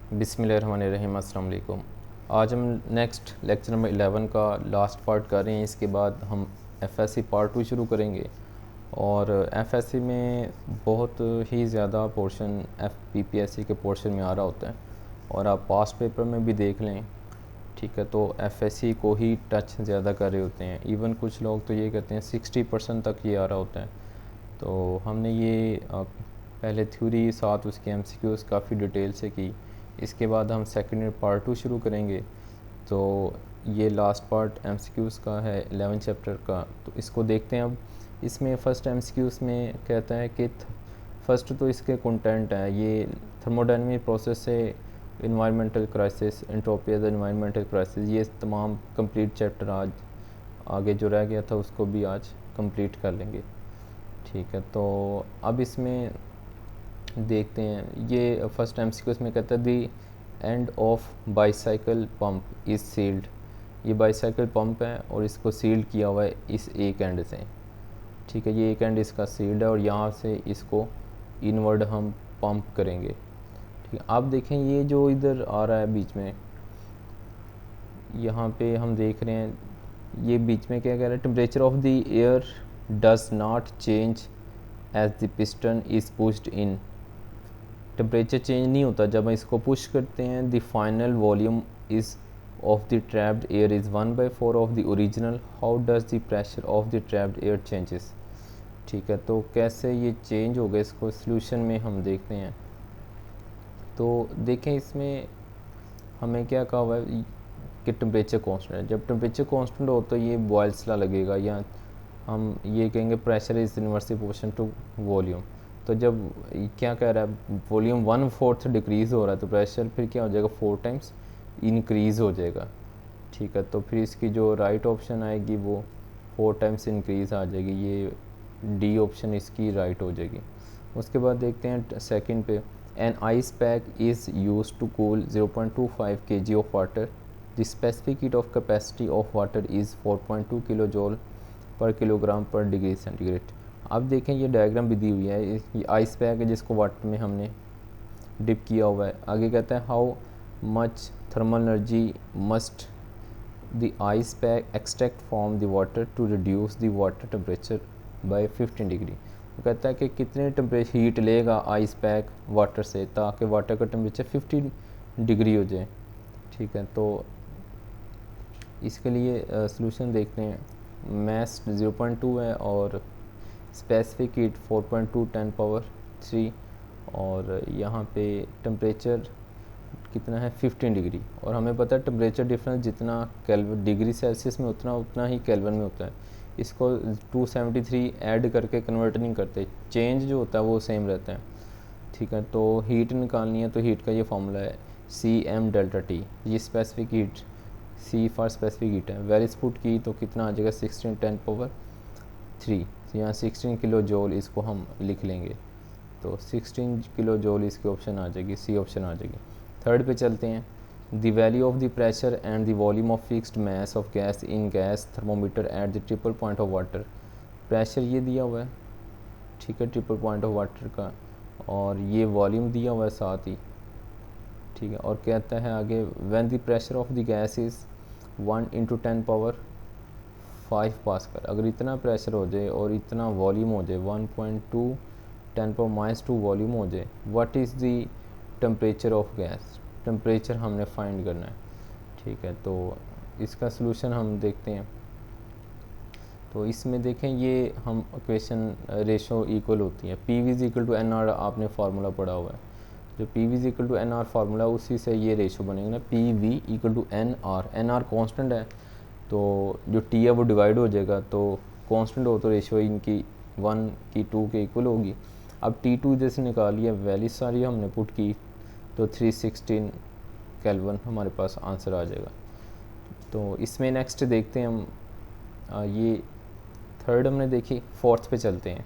बिस्मिल्लाहिर्रहमानिर्रहीम। अस्सलाम वालेकुम। आज हम नेक्स्ट लेक्चर नंबर 11 का लास्ट पार्ट कर रहे हैं। इसके बाद हम एफएससी पार्ट 2 शुरू करेंगे। और एफएससी में बहुत ही ज़्यादा पोर्शन एफपीपीएससी के पोर्शन में आ रहा होता है, और आप पास्ट पेपर में भी देख लें, ठीक है, तो एफएससी को ही टच ज़्यादा कर रहे होते हैं। इवन कुछ लोग तो ये कहते हैं 60% तक ये आ रहा होता है। तो हमने ये पहले थ्योरी साथ उसके एमसीक्यूज़ काफ़ी डिटेल से की। इसके बाद हम सेकेंड पार्ट 2 शुरू करेंगे। तो ये लास्ट पार्ट एमसीक्यूज़ का है 11 चैप्टर का, तो इसको देखते हैं। अब इसमें फ़र्स्ट एमसीक्यूज़ में कहता है कि फर्स्ट तो इसके कंटेंट है, ये थर्मोडायनेमिक प्रोसेस से environmental crisis, entropy as environmental crisis, ये तमाम कंप्लीट चैप्टर आज आगे जो रह गया था उसको भी आज कंप्लीट कर लेंगे, ठीक है। तो अब इसमें देखते हैं, ये फर्स्ट एमसीक्यू में कहता है the end of bicycle pump is sealed. ये बाईसाइकिल पंप है और इसको सील्ड किया हुआ है इस एक एंड से, ठीक है। ये एक एंड इसका सील्ड है और यहाँ से इसको इनवर्ड हम पंप करेंगे, ठीक है। आप देखें ये जो इधर आ रहा है बीच में, यहाँ पे हम देख रहे हैं ये बीच में क्या कह रहा है, temperature of the air does not change as the piston is pushed in. Temperature change नहीं होता जब हम इसको पुश करते हैं। The final volume is of the trapped air is 1/4 of the original. How does the pressure of the trapped air changes, ठीक है। तो कैसे ये चेंज होगा, इसको सॉल्यूशन में हम देखते हैं। तो देखें इसमें हमें क्या कहा हुआ है कि टेम्परेचर कांस्टेंट है। जब टेम्परेचर कांस्टेंट हो तो ये बॉयल्स लॉ लगेगा, या हम ये कहेंगे pressure is inversely proportional to volume. तो जब क्या कह रहा है वॉल्यूम 1/4 डिक्रीज़ हो रहा है तो प्रेशर फिर क्या हो जाएगा 4 टाइम्स इंक्रीज़ हो जाएगा, ठीक है। तो फिर इसकी जो राइट ऑप्शन आएगी वो 4 टाइम्स इंक्रीज़ आ जाएगी, ये डी ऑप्शन इसकी राइट हो जाएगी। उसके बाद देखते हैं सेकंड पे, an ice pack is use to cool 0.25 kg of water. The specific heat of capacity of water is 4.2 kilo joule per kilogram per degree centigrade. अब देखें ये डायग्राम भी दी हुई है, ये आइस पैक है जिसको वाटर में हमने डिप किया हुआ है। आगे कहता है how much thermal energy must the ice pack extract from the water to reduce the water temperature by 15 degree. वो कहता है कि कितने टेम्परेचर हीट लेगा आइस पैक वाटर से ताकि वाटर का टेम्परेचर 15 डिग्री हो जाए, ठीक है। तो इसके लिए सॉल्यूशन देखते हैं। मैस 0.2 है और स्पेसिफिक हीट 4.2 10 पावर 3, और यहाँ पे टेम्परेचर कितना है 15 डिग्री। और हमें पता है टेम्परेचर डिफरेंस जितना केल्विन डिग्री सेल्सियस में उतना ही केल्विन में होता है। इसको 273 ऐड करके कन्वर्ट नहीं करते, चेंज जो होता है वो सेम रहता है, ठीक है। तो हीट निकालनी है तो हीट का ये फार्मूला है CM डेल्टा T। ये specific heat, C for specific heat है। वेरिस पुट की तो कितना आ जाएगा 16 10 पावर 3, तो यहाँ 16 किलो जूल इसको हम लिख लेंगे। तो 16 किलो जूल इसकी ऑप्शन आ जाएगी, सी ऑप्शन आ जाएगी। थर्ड पे चलते हैं, the value of the pressure and the volume of fixed mass of gas in gas thermometer at the triple point of water. Pressure ये दिया हुआ है, ठीक है, ट्रिपल पॉइंट ऑफ वाटर का, और ये वॉल्यूम दिया हुआ है साथ ही, ठीक है। और कहता है आगे when the pressure of the gas is 1 × 10 power 5 pascal. अगर इतना प्रेशर हो जाए और इतना वॉल्यूम हो जाए 1.2 10⁻⁻² वॉल्यूम हो जाए, what is the temperature of gas, temperature हमने फाइंड करना है, ठीक है। तो इसका सलूशन हम देखते हैं। तो इसमें देखें ये हम इक्वेशन रेशो इक्वल होती है, PV = NR आपने फार्मूला पढ़ा हुआ है। जो PV = NR फार्मूला उसी से ये रेशो बनेगा ना, PV = NR। NR कांस्टेंट है तो जो T है वो डिवाइड हो जाएगा, तो कांस्टेंट हो तो रेशो इनकी 1 की 2 के इक्वल होगी। अब T2 इधर से निकालिए, वैल्यू सारी हमने पुट की तो 316 केल्विन हमारे पास आंसर आ जाएगा। तो इसमें नेक्स्ट देखते हैं हम, ये थर्ड हमने देखी। फोर्थ पे चलते हैं।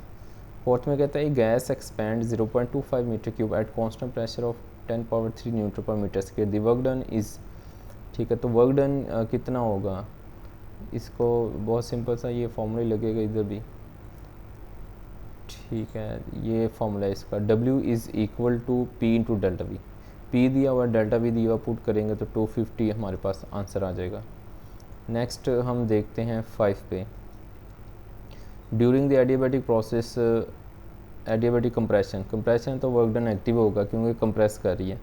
फोर्थ में कहता है gas expand 0.25 metre cube at constant pressure of 10 power 3 newton per metre square. The work done is, ठीक है। तो वर्क डन कितना होगा, इसको बहुत सिंपल सा ये फॉर्मूला लगेगा इधर भी, ठीक है। ये फॉर्मूला है इसका, W = P × ∆V। पी दिया हुआ, डेल्टा वी दिया हुआ, पुट करेंगे तो 250 हमारे पास आंसर आ जाएगा। नेक्स्ट हम देखते हैं 5 पे। During the adiabatic process, adiabatic compression तो वर्क डन एक्टिव होगा क्योंकि कंप्रेस कर रही है।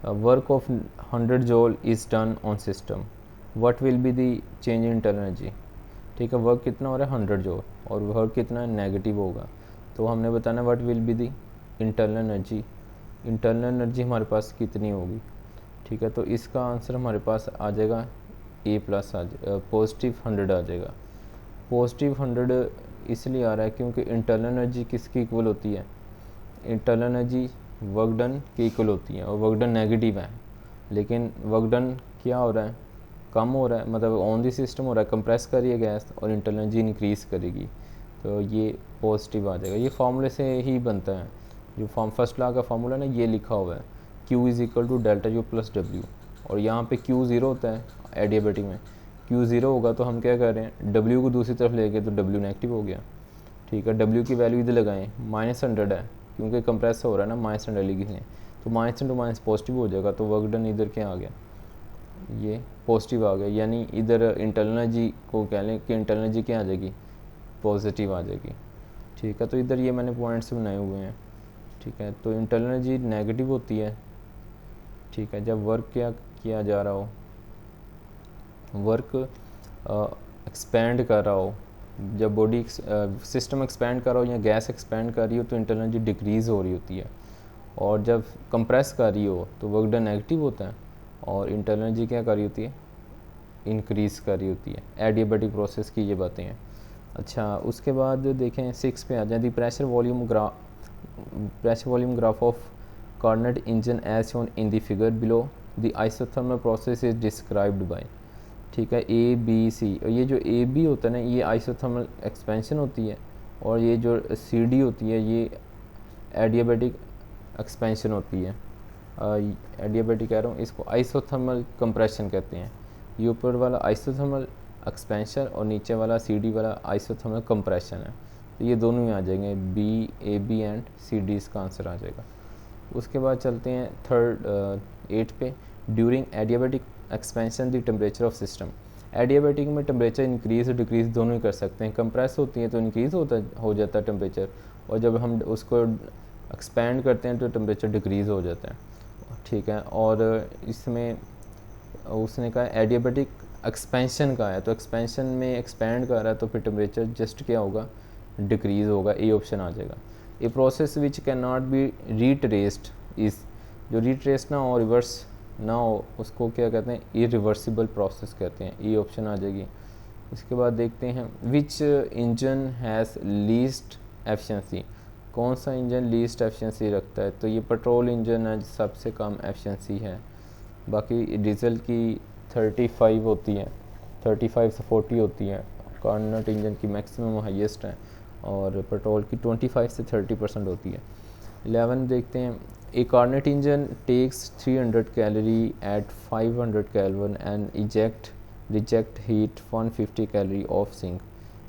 Work of 100 joule is done on system, what will be the change in internal energy. ठीक है, वर्क कितना हो रहा है 100 जूल और वर्क कितना नेगेटिव होगा, तो हमने बताना what will be the internal energy. Internal energy हमारे पास कितनी होगी। ठीक है, तो इसका आंसर हमारे पास आ जाएगा ए प्लस पॉजिटिव 100 आ जाएगा। पॉजिटिव 100 इसलिए आ रहा है क्योंकि इंटरनल एनर्जी किसकी इक्वल होती है, इंटरनल एनर्जी वर्क डन की इक्वल होती है और वर्क डन नेगेटिव है, लेकिन वर्क डन क्या हो रहा है, कम हो रहा है, मतलब ऑन दी सिस्टम हो रहा है, कंप्रेस कर रही है गैस और इंटरनल एनर्जी इंक्रीज़ करेगी, तो ये पॉजिटिव आ जाएगा। ये फार्मूले से ही बनता है, जो फर्स्ट लॉ का फार्मूला ना ये लिखा हुआ है Q is equal to delta U plus W, और यहाँ पे Q 0 होता है एडियाबैटिक में, Q 0 होगा तो हम क्या कर रहे हैं W को दूसरी तरफ ले गए तो W नेगेटिव हो गया। ठीक है, W की वैल्यू इधर लगाएं, -100 है क्योंकि कंप्रेस हो रहा है ना, -100 लिखी है तो माइनस इंटू माइनस पॉजिटिव हो जाएगा, तो वर्क डन इधर क्या आ गया, ये पॉजिटिव आ गया, यानी इधर इंटरनल एनर्जी को कह लें कि इंटरनल एनर्जी क्या आ जाएगी, पॉजिटिव आ जाएगी। ठीक है, तो इधर ये मैंने पॉइंट्स बनाए हुए हैं। ठीक है, तो इंटरनल एनर्जी नेगेटिव होती है। ठीक है, जब वर्क क्या किया जा रहा हो, वर्क एक्सपेंड कर रहा हो, जब बॉडी सिस्टम एक्सपेंड कर रहा हो या गैस एक्सपेंड कर रही हो तो इंटरनल एनर्जी डिक्रीज़ हो रही होती है, और जब कंप्रेस कर रही हो तो वर्क डन नेगेटिव होता है और इंटरनल एनर्जी क्या कर रही होती है, इंक्रीज़ कर रही होती है। एडियाबैटिक प्रोसेस की ये बातें हैं। अच्छा, उसके बाद देखें 6 पे आ जाए, the pressure volume graph of Carnot engine as shown in the figure below, the isothermal process is described by. ठीक है, ए बी सी, और ये जो ए बी होता है ना ये आइसोथर्मल एक्सपेंशन होती है, और ये जो सी डी होती है ये एडियाबैटिक एक्सपेंशन होती है। एडियाबैटिक कह रहा हूँ, इसको आइसोथर्मल कंप्रेशन कहते हैं। ये ऊपर वाला आइसोथर्मल एक्सपेंशन और नीचे वाला सी डी वाला आइसोथर्मल कंप्रेशन है, तो ये दोनों में आ जाएंगे, B A B and C D इसका आंसर आ जाएगा। उसके बाद चलते हैं 8 पे, during adiabatic expansion the temperature of system. Adiabatic में टेम्परेचर इंक्रीज़ और डिक्रीज़ दोनों ही कर सकते हैं, कंप्रेस होती है तो इंक्रीज़ हो जाता है टेम्परेचर, और जब हम उसको एक्सपेंड करते हैं तो टेम्परेचर डिक्रीज़ हो जाता है। ठीक है, और इसमें उसने कहा एडियाबैटिक एक्सपेंशन का है, तो एक्सपेंशन में एक्सपेंड कर रहा है तो फिर टेम्परेचर जस्ट क्या होगा, डिक्रीज़ होगा, ए ऑप्शन आ जाएगा। A process which can not be retraced is, जो रीट्रेस ना हो, रिवर्स ना हो, उसको क्या कहते हैं, इरिवर्सिबल प्रोसेस कहते हैं, ए ऑप्शन आ जाएगी। इसके बाद देखते हैं विच इंजन हैज़ लीस्ट एफिशिएंसी, कौन सा इंजन लीस्ट एफिशिएंसी रखता है, तो ये पेट्रोल इंजन है सबसे कम एफिशिएंसी है, बाकी डीजल की 35 होती है, 35 से 40 होती है, कार्नेट इंजन की मैक्सिमम हाईएस्ट है, और पेट्रोल की 25 से 30% होती है। 11 देखते हैं, a Carnot engine takes 300 calorie at 500 kelvin and reject heat 150 calorie of sink.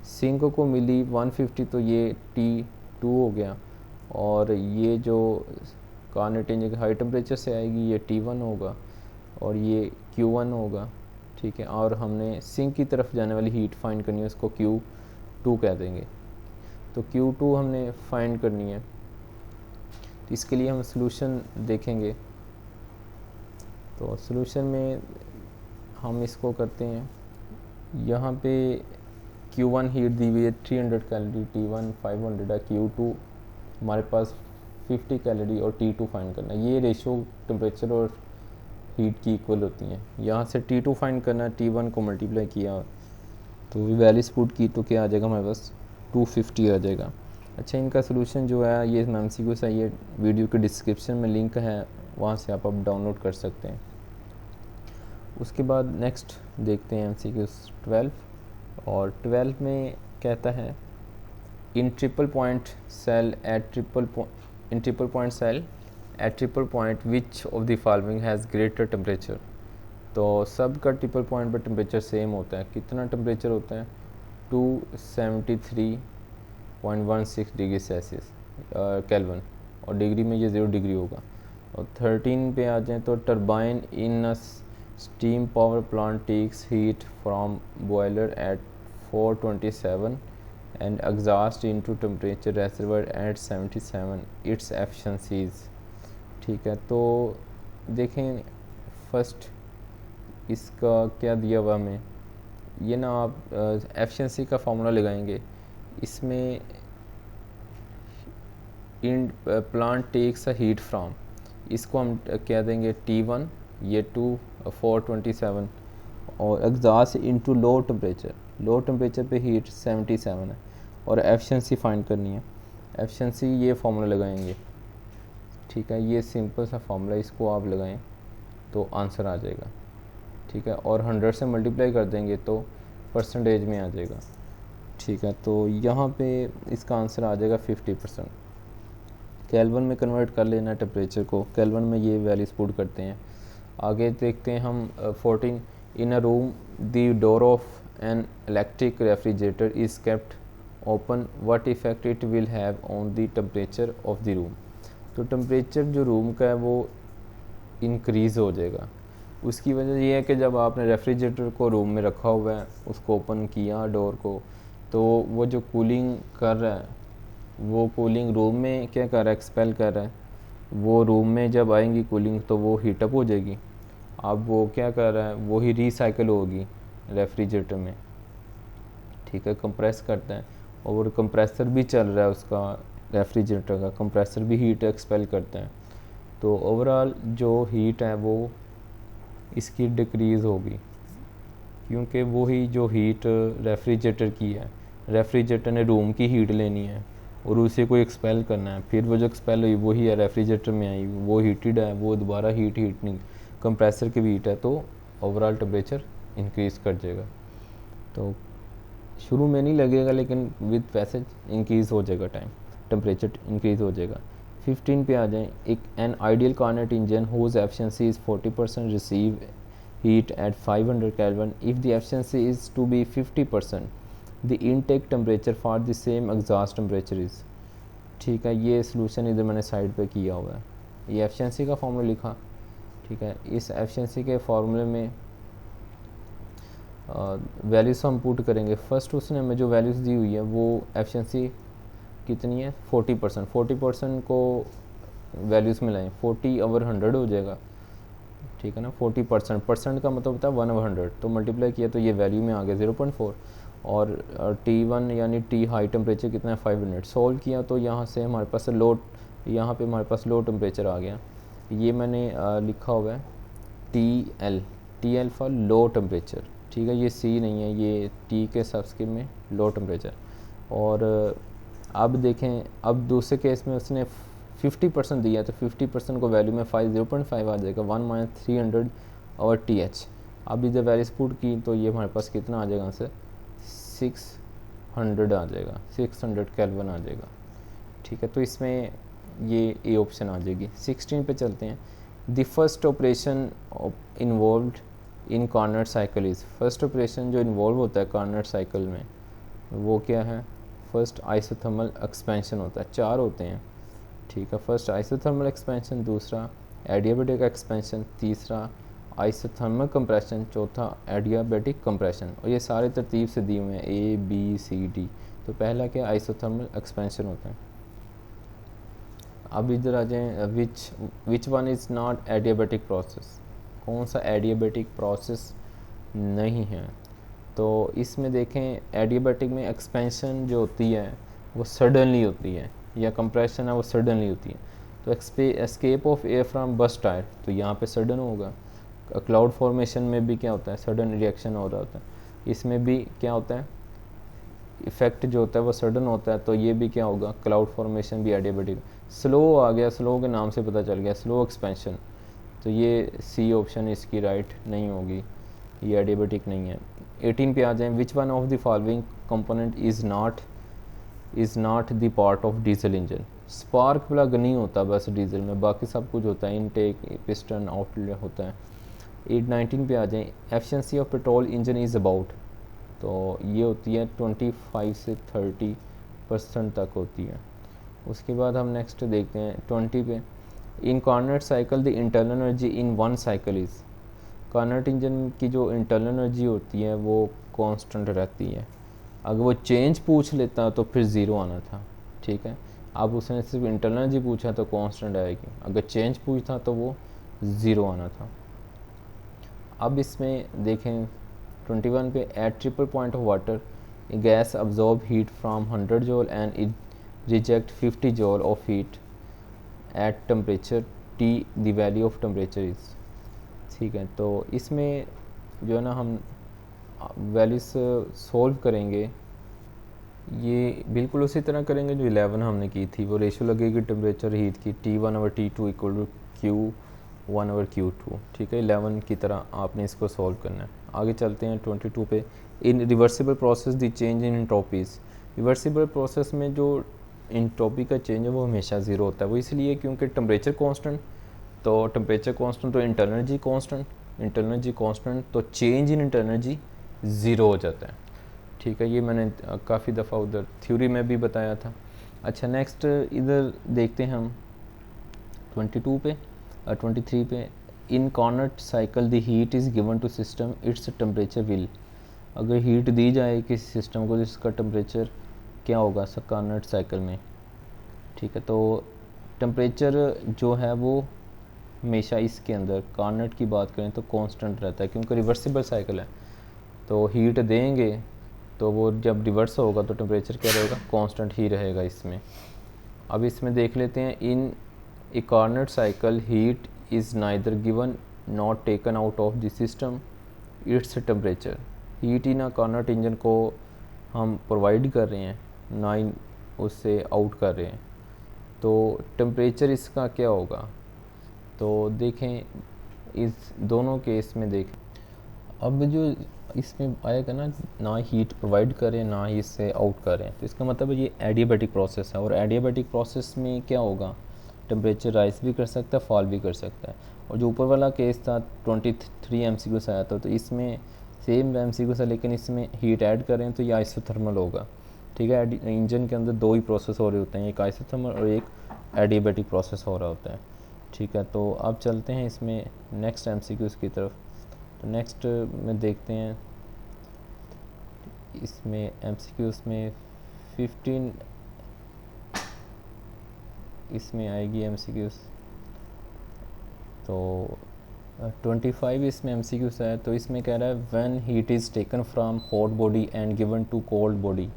Sink को मिली 150, तो ये T2 हो गया, और ये जो कार्नेट इंजन की हाई टेम्परेचर से आएगी ये T1 होगा, और ये Q1 होगा। ठीक है, और हमने सिंक की तरफ जाने वाली हीट फाइंड करनी है, उसको Q2 कह देंगे, तो Q2 हमने फाइंड करनी है। तो इसके लिए हम सॉल्यूशन देखेंगे, तो सॉल्यूशन में हम इसको करते हैं, यहाँ पे Q1 हीट दी हुई है 300 कैलोरी, T1 500 है, Q2 हमारे पास 50 कैलोरी और T2 फाइंड करना है। ये रेशो टेम्परेचर और हीट की इक्वल होती हैं। यहाँ से T2 फाइंड करना है, T1 को मल्टीप्लाई किया तो वैल्यूज पुट की तो क्या आ जाएगा हमारे पास, 250 आ जाएगा। अच्छा, इनका सलूशन जो है ये MCQ है, ये वीडियो के डिस्क्रिप्शन में लिंक है, वहाँ से आप डाउनलोड कर सकते हैं। उसके बाद नेक्स्ट देखते हैं MCQ 12, और 12 में कहता है in triple point cell at triple point which of the following has greater temperature. तो सब का ट्रिपल पॉइंट पर टेम्परेचर सेम होता है, कितना टेम्परेचर होता है, 273.16 डिग्री सेल्सियस केल्विन, और डिग्री में ये 0 डिग्री होगा। और 13 पे आ जाएँ तो turbine in a steam power plant takes heat from boiler at 427 and exhaust into temperature reservoir at 77 its efficiencies। ठीक है, तो देखें फर्स्ट इसका क्या दिया हुआ हमें, ये ना आप एफिशिएंसी का फार्मूला लगाएंगे। इसमें in plant takes a heat from, इसको हम क्या देंगे T1, ये 2 427 और एग्जॉस्ट इनटू लो टेम्परेचर पे हीट 77 है और एफिशिएंसी फाइंड करनी है। एफिशिएंसी ये फार्मूला लगाएंगे। ठीक है, ये सिंपल सा फार्मूला, इसको आप लगाएं तो आंसर आ जाएगा। ठीक है, और 100 से मल्टीप्लाई कर देंगे तो परसेंटेज में आ जाएगा। ठीक है, तो यहाँ पे इसका आंसर आ जाएगा 50%। केल्विन में कन्वर्ट कर लेना टेम्परेचर को, केल्विन में ये वैल्यूज पुट करते हैं। आगे देखते हैं हम 14 in a room the door of an electric refrigerator is kept open what effect it will have on the temperature of the room. तो टेम्परेचर जो रूम का है वो इंक्रीज़ हो जाएगा। उसकी वजह ये है कि जब आपने रेफ्रिजरेटर को रूम में रखा हुआ है, उसको ओपन किया डोर को, तो वो जो कूलिंग कर रहा है वो कूलिंग रूम में क्या कर रहा है, एक्सपेल कर रहा है। वो रूम में जब आएंगी कूलिंग तो वो हीटअप हो जाएगी। अब वो क्या कर रहा है, वो ही रिसाइकिल होगी रेफ्रिजरेटर में। ठीक है, कंप्रेस करता है और कंप्रेसर भी चल रहा है उसका, रेफ्रिजरेटर का कंप्रेसर भी हीट एक्सपेल करता है। तो ओवरऑल जो हीट है वो इसकी डिक्रीज़ होगी, क्योंकि वही जो हीट रेफ्रिजरेटर की है, रेफ्रिजरेटर ने रूम की हीट लेनी है और उसे कोई एक्सपेल करना है, फिर वो जो एक्सपेल हुई वही है रेफ्रिजरेटर में आई, वो हीटेड है, वो दोबारा हीट नहीं कंप्रेसर की भी हीट है, तो ओवरऑल टेम्परेचर इंक्रीज़ कर जाएगा। तो शुरू में नहीं लगेगा लेकिन विद पैसेज इंक्रीज़ हो जाएगा, टाइम टेम्परेचर इंक्रीज़ हो जाएगा। 15 पे आ जाएं, एक an ideal Carnot engine whose efficiency is 40% receive heat at 500 Kelvin. If the efficiency is to be 50%, the intake temperature for the same exhaust temperature is। ठीक है, ये सॉल्यूशन इधर मैंने साइड पे किया हुआ है, ये एफिशिएंसी का फार्मूला लिखा। ठीक है, इस एफिशिएंसी के फार्मूले में वैल्यूज़ हम पुट करेंगे। फर्स्ट उसने हमें जो वैल्यूज़ दी हुई है वो एफिशिएंसी कितनी है, 40%। 40% को वैल्यूज़ मिलाएं, 40/100 हो जाएगा। ठीक है ना, 40% का मतलब होता है 1/100, तो मल्टीप्लाई किया तो ये वैल्यू में आ गया 0.4। और T1 यानी टी हाई टेम्परेचर कितना है 500। सोल्व किया तो यहाँ से हमारे पास यहाँ पे हमारे पास लो टेम्परेचर आ गया। ये मैंने लिखा हुआ है TL फॉर लो टेम्परेचर। ठीक है, ये C नहीं है, ये T के सबस्क्रिप्ट में लो टेम्परेचर। और अब देखें, अब दूसरे केस में उसने 50% दिया तो 50% को वैल्यू में 0.5 आ जाएगा, 1 - 300 और TH। अब इधर वैल्यूज पुट की तो ये हमारे पास कितना आ जाएगा आंसर, 600 आ जाएगा, 600 केल्विन आ जाएगा। ठीक है, तो इसमें ये ए ऑप्शन आ जाएगी। 16 पे चलते हैं। The first operation involved in Carnot cycle is. First operation जो इन्वॉल्व होता है कार्नेट साइकिल में वो क्या है, फर्स्ट आइसोथर्मल एक्सपेंशन होता है, 4 होते हैं। ठीक है, फर्स्ट आइसोथर्मल एक्सपेंशन, दूसरा एडियाबैटिक एक्सपेंशन, तीसरा आइसोथर्मल कंप्रेशन, चौथा एडियाबैटिक कंप्रेशन। और ये सारे तरतीब से दिए हुए हैं ABCD। तो पहला क्या, आइसोथर्मल एक्सपेंशन होता है। अब इधर आ जाएं, which one is not adiabatic process, कौन सा एडियाबैटिक प्रोसेस नहीं है। तो इसमें देखें, एडियाबैटिक में एक्सपेंशन जो होती है वो सडनली होती है, या कंप्रेशन है वो सडनली होती है। तो escape of air from burst tyre, तो यहाँ पे सडन होगा। क्लाउड फॉर्मेशन में भी क्या होता है, सडन रिएक्शन हो रहा होता है। इसमें भी क्या होता है, इफेक्ट जो होता है वो सडन होता है, तो ये भी क्या होगा, क्लाउड फॉर्मेशन भी एडियाबैटिक। स्लो आ गया, स्लो के नाम से पता चल गया, स्लो एक्सपेंशन, तो ये C ऑप्शन इसकी राइट नहीं होगी, ये एडियाबैटिक नहीं है। 18 पे आ जाएं, which one of the following component is not the part of diesel engine. Spark plug नहीं होता बस डीजल में, बाकी सब कुछ होता है, इनटेक, पिस्टन, आउटलेट होता है। 19 पे आ जाएं, efficiency of petrol engine is about, तो ये होती है 25 से 30% तक होती है। उसके बाद हम नेक्स्ट देखते हैं 20 पे, in Carnot cycle the internal energy in one cycle is, Carnot engine की जो इंटरनल एनर्जी होती है वो कांस्टेंट रहती है। अगर वो चेंज पूछ लेता तो फिर ज़ीरो आना था, ठीक है। अब उसने सिर्फ इंटरनल एनर्जी पूछा तो कांस्टेंट आएगी, अगर चेंज पूछता तो वो ज़ीरो आना था। अब इसमें देखें 21 पे, at triple point of water gas absorb heat from 100 joule and it reject 50 joule of heat at temperature T, the value of temperature is, ठीक है। तो इसमें जो है ना हम वैल्यूज सॉल्व करेंगे, ये बिल्कुल उसी तरह करेंगे जो 11 हमने की थी। वो रेशो लगेगी टेम्परेचर हीट की T1/T2 इक्वल टू Q1/Q2, ठीक है। 11 की तरह आपने इसको सॉल्व करना है। आगे चलते हैं 22 पे। In reversible process the change in entropies, reversible process में जो एंट्रोपी का चेंज है वो हमेशा ज़ीरो होता है। वो इसलिए क्योंकि टेम्परेचर कांस्टेंट, तो टेम्परेचर कांस्टेंट तो internal energy constant, internal energy constant तो change in internal energy zero हो जाता है, ठीक है। ये मैंने काफ़ी दफ़ा उधर थ्योरी में भी बताया था। अच्छा, नेक्स्ट इधर देखते हैं हम 22 पे 23 पे। In Carnot cycle the heat is given to system its temperature will, अगर हीट दी जाए किसी सिस्टम को जिसका टेम्परेचर क्या होगा कार्नट साइकिल में, ठीक है। तो टेम्परेचर जो है वो हमेशा इसके अंदर कार्नट की बात करें तो कांस्टेंट रहता है, क्योंकि रिवर्सिबल साइकिल है। तो हीट देंगे तो वो जब रिवर्स होगा तो टेम्परेचर क्या रहेगा, कांस्टेंट ही रहेगा इसमें। अब इसमें देख लेते हैं, in a Carnot cycle heat is neither given not taken out of the system its temperature, heat ही ना कार्नट इंजन को हम प्रोवाइड कर रहे हैं ना ही उससे आउट कर रहे हैं, तो टेम्परेचर इसका क्या होगा। तो देखें इस दोनों केस में देखें, अब जो इसमें आएगा ना हीट प्रोवाइड करें ना ही इससे आउट करें, तो इसका मतलब ये एडियाबैटिक प्रोसेस है। और एडियाबैटिक प्रोसेस में क्या होगा, टेम्परेचर राइज भी कर सकता है, फॉल भी कर सकता है। और जो ऊपर वाला केस था 23 MCQ से आया था, तो इसमें सेम MCQ था लेकिन इसमें हीट ऐड करें तो ये आइसोथर्मल होगा, ठीक है। इंजन के अंदर दो ही प्रोसेस हो रहे होते हैं, एक आइसोथर्मल और एक एडियाबैटिक प्रोसेस हो रहा होता है, ठीक है। तो अब चलते हैं इसमें नेक्स्ट MCQs की तरफ। तो नेक्स्ट में देखते हैं इसमें MCQs में 15 इसमें आएगी MCQs, तो 25 इसमें MCQs है। तो इसमें कह रहा है when heat is taken from hot body and given to cold body,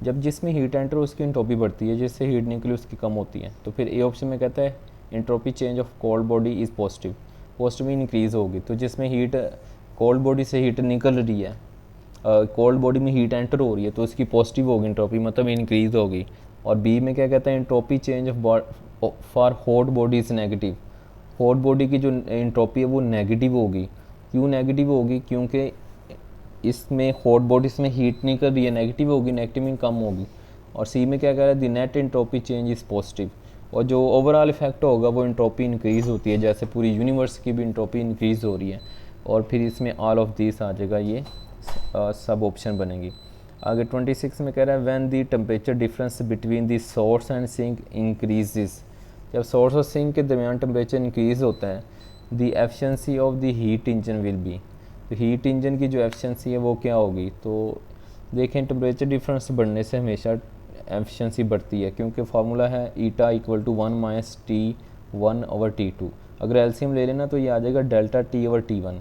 जब जिसमें हीट एंटर उसकी एंट्रोपी बढ़ती है, जिससे हीट निकली उसकी कम होती है। तो फिर ए ऑप्शन में कहता है entropy change of cold body is positive, positive increase होगी। तो जिसमें हीट कोल्ड बॉडी से हीट निकल रही है, कोल्ड बॉडी में हीट एंटर हो रही है, तो उसकी पॉजिटिव होगी एंट्रोपी, मतलब इंक्रीज़ होगी। और बी में क्या कहता है entropy change of for hot body is negative, hot body की जो एंट्रोपी है वो नेगेटिव होगी। क्यों नेगेटिव होगी, क्योंकि इसमें हॉट बॉडीज में हीट नहीं कर रही है, नेगेटिव होगी, नेगेटिव में कम होगी। और सी में क्या कह रहा है the net entropy change is positive, और जो ओवरऑल इफेक्ट होगा वो एंट्रोपी इंक्रीज़ होती है, जैसे पूरी यूनिवर्स की भी एंट्रोपी इंक्रीज़ हो रही है। और फिर इसमें ऑल ऑफ दिस आ जाएगा, ये सब ऑप्शन बनेगी। आगे 26 में कह रहा है when the temperature difference between the source and sink increases, जब सोर्स और सिंक के दरमियान टेम्परेचर इंक्रीज़ होता है the efficiency of the heat engine will be, तो हीट इंजन की जो एफिशिएंसी है वो क्या होगी। तो देखें टेम्परेचर डिफरेंस बढ़ने से हमेशा एफिशिएंसी बढ़ती है, क्योंकि फार्मूला है ईटा इक्वल टू 1 - T1/T2। अगर एलसीएम ले लेना तो ये आ जाएगा डेल्टा T/T1,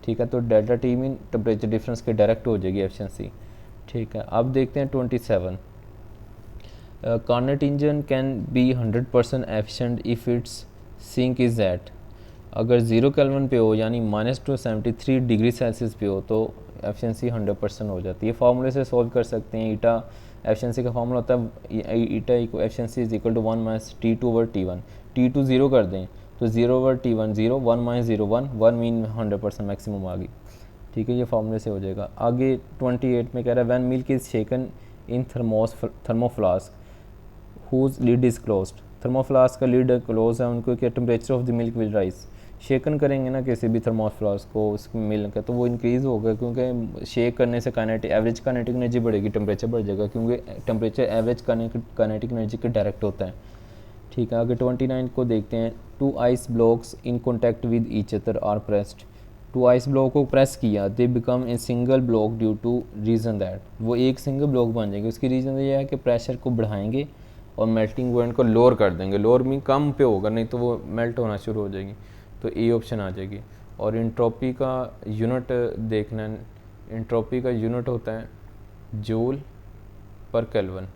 ठीक है। तो delta T mean temperature difference के डायरेक्ट हो जाएगी एफिशिएंसी, ठीक है। अब देखते हैं 27, Carnot engine can be 100% efficient if its sink is at, अगर 0 केल्विन पे हो यानी -273 डिग्री सेल्सियस पे हो तो एफिशिएंसी 100% हो जाती है। फार्मूले से सॉल्व कर सकते हैं। ईटा एफिशिएंसी का फार्मूला होता है eta efficiency is equal to 1 - T2/T1, T2 0 कर दें तो 0/T1 0, 1 - 0 1, 1 मीन 100% मैक्सिमम आ गई, ठीक है। ये फार्मूले से हो जाएगा। आगे 28 में कह रहा है when milk is shaken in thermo flask whose lid is closed, thermo flask का लिड क्लोज है, उनको क्या temperature of the milk will rise, shaken करेंगे ना किसी भी थर्मोफ्लास्क को उसकी मिल्क है तो वो इंक्रीज़ होगा, क्योंकि शेक करने से काइनेटिक एवरेज काइनेटिक एनर्जी बढ़ेगी, टेम्परेचर बढ़ जाएगा, क्योंकि टेम्परेचर एवरेज काइनेटिक एनर्जी के डायरेक्ट होता है, ठीक है। आगे 29 को देखते हैं two ice blocks in contact with each other are pressed, two ice block को प्रेस किया, they become a single block due to reason that, वो एक सिंगल ब्लॉक बन जाएंगे। उसकी रीज़न ये है कि प्रेशर को बढ़ाएंगे और मेल्टिंग पॉइंट को लोअर कर देंगे। लोअर में कम पे होगा, नहीं तो वो मेल्ट होना शुरू हो जाएगी। तो ए ऑप्शन आ जाएगी। और इंट्रोपी का यूनिट देखना है, इंट्रोपी का यूनिट होता है जूल पर केल्विन।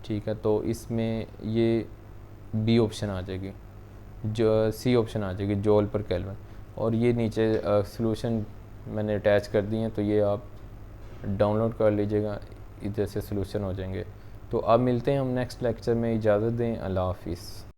ठीक है, तो इसमें ये बी ऑप्शन आ जाएगी, जो सी ऑप्शन आ जाएगी जूल पर केल्विन। और ये नीचे सॉल्यूशन मैंने अटैच कर दिए हैं, तो ये आप डाउनलोड कर लीजिएगा, इधर से सॉल्यूशन हो जाएंगे। तो अब मिलते हैं हम नेक्स्ट लेक्चर में, इजाज़त दें, अल्लाह हाफिज़।